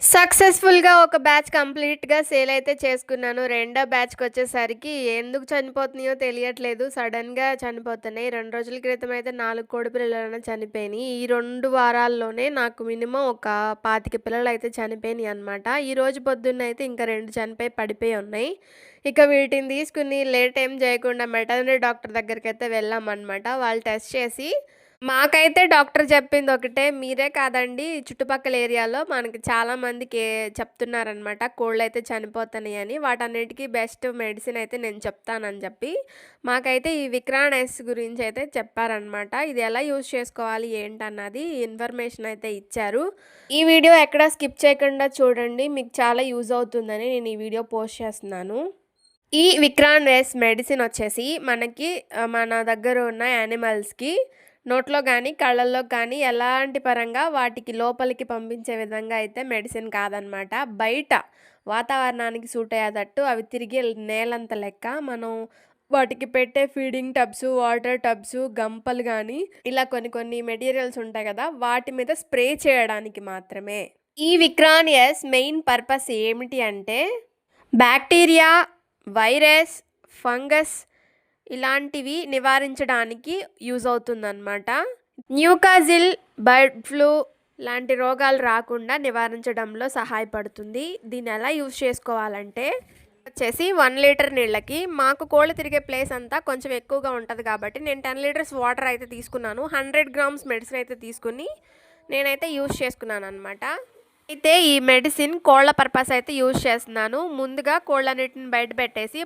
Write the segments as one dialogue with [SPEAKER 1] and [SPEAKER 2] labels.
[SPEAKER 1] సక్సెస్‌ఫుల్‌గా ఒక బ్యాచ్ కంప్లీట్‌గా సేల్ అయితే చేసుకున్నాను. రెండో బ్యాచ్‌కొచ్చేసరికి ఎందుకు చనిపోతున్నాయో తెలియట్లేదు. సడెన్‌గా చనిపోతున్నాయి. 2 రోజుల క్రితం అయితే 4 కోడిపిల్లలైనా చనిపోయినియి. ఈ 2 వారాల్లోనే నాకు మినిమమ్ ఒక 25 పిల్లలైతే చనిపోయినియనమాట. ఈరోజు పొద్దున్నయితే ఇంకా 2 చనిపోయి పడిపోయి ఉన్నాయి. ఇక వీటిని తీసుకొని లేట్ ఏం చేయకుండా వెటర్నరీ డాక్టర్ దగ్గరికైతే వెళ్ళామనమాట. వాళ్ళు టెస్ట్ చేసి మాకైతే డాక్టర్ చెప్పింది ఒకటే, మీరే కాదండి చుట్టుపక్కల ఏరియాలో మనకి చాలా మందికి చెప్తున్నారనమాట కోళ్ళైతే చనిపోతున్నాయని. వాటన్నిటికి బెస్ట్ మెడిసిన్ అయితే నేను చెప్తానని చెప్పి, మాకైతే ఈ విక్రానెస్ గురించి అయితే చెప్పారనమాట. ఇది ఎలా యూజ్ చేసుకోవాలి ఏంటన్నది ఇన్ఫర్మేషన్ అయితే ఇచ్చారు. ఈ వీడియో ఎక్కడ స్కిప్ చేయకుండా చూడండి. మీకు చాలా యూజ్ అవుతుందని నేను ఈ వీడియో పోస్ట్ చేస్తున్నాను. ఈ విక్రానెస్ మెడిసిన్ వచ్చేసి మనకి మన దగ్గర ఉన్న యానిమల్స్‌కి నోట్లో గానీ, కళ్ళల్లో కానీ ఎలాంటి పరంగా వాటికి లోపలికి పంపించే విధంగా అయితే మెడిసిన్ కాదనమాట. బయట వాతావరణానికి సూట్ అయ్యేటట్టు అవి తిరిగే నేలంత లెక్క మనం వాటికి పెట్టే ఫీడింగ్ టబ్స్, వాటర్ టబ్స్, గంపలు గానీ, ఇలా కొన్ని కొన్ని మెటీరియల్స్ ఉంటాయి గదా! వాటి మీద స్ప్రే చేయడానికి మాత్రమే. ఈ విక్రానియస్ మెయిన్ పర్పస్ ఏమిటి అంటే బ్యాక్టీరియా, వైరస్, ఫంగస్ ఇలాంటివి నివారించడానికి యూజ్ అవుతుందన్నమాట. న్యూకాజిల్, బర్డ్ ఫ్లూ లాంటి రోగాలు రాకుండా నివారించడంలో సహాయపడుతుంది. దీన్ని ఎలా యూజ్ చేసుకోవాలంటే వచ్చేసి 1 లీటర్ నీళ్ళకి మాకు కోళ్ళు తిరిగే ప్లేస్ అంతా కొంచెం ఎక్కువగా ఉంటుంది కాబట్టి నేను 10 లీటర్స్ వాటర్ అయితే తీసుకున్నాను. 100 గ్రామ్స్ మెడిసిన్ అయితే తీసుకుని నేనైతే యూజ్ చేసుకున్నాను అనమాట. అయితే ఈ మెడిసిన్ కోళ్ళ పర్పస్ అయితే యూజ్ చేస్తున్నాను. ముందుగా కోళ్ళన్నిటిని బయట పెట్టేసి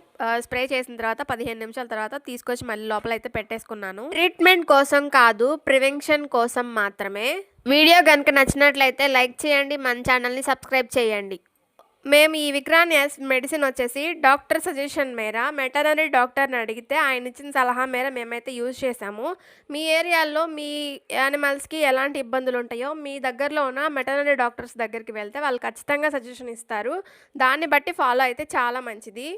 [SPEAKER 1] స్ప్రే చేసిన తర్వాత 15 నిమిషాల తర్వాత తీసుకొచ్చి మళ్ళీ లోపల అయితే పెట్టేసుకున్నాను. ట్రీట్మెంట్ కోసం కాదు, ప్రివెన్షన్ కోసం మాత్రమే. వీడియో కనుక నచ్చినట్లయితే లైక్ చేయండి, మన ఛానల్ని సబ్స్క్రైబ్ చేయండి. మేము ఈ విక్రానియస్ మెడిసిన్ వచ్చేసి డాక్టర్ సజెషన్ మేర వెటర్నరీ డాక్టర్ని అడిగితే ఆయన ఇచ్చిన సలహా మేర మేమైతే యూజ్ చేసాము. మీ ఏరియాలో మీ యానిమల్స్కి ఎలాంటి ఇబ్బందులు ఉంటాయో మీ దగ్గరలో ఉన్న వెటర్నరీ డాక్టర్స్ దగ్గరికి వెళ్తే వాళ్ళు ఖచ్చితంగా సజెషన్ ఇస్తారు. దాన్ని బట్టి ఫాలో అయితే చాలా మంచిది.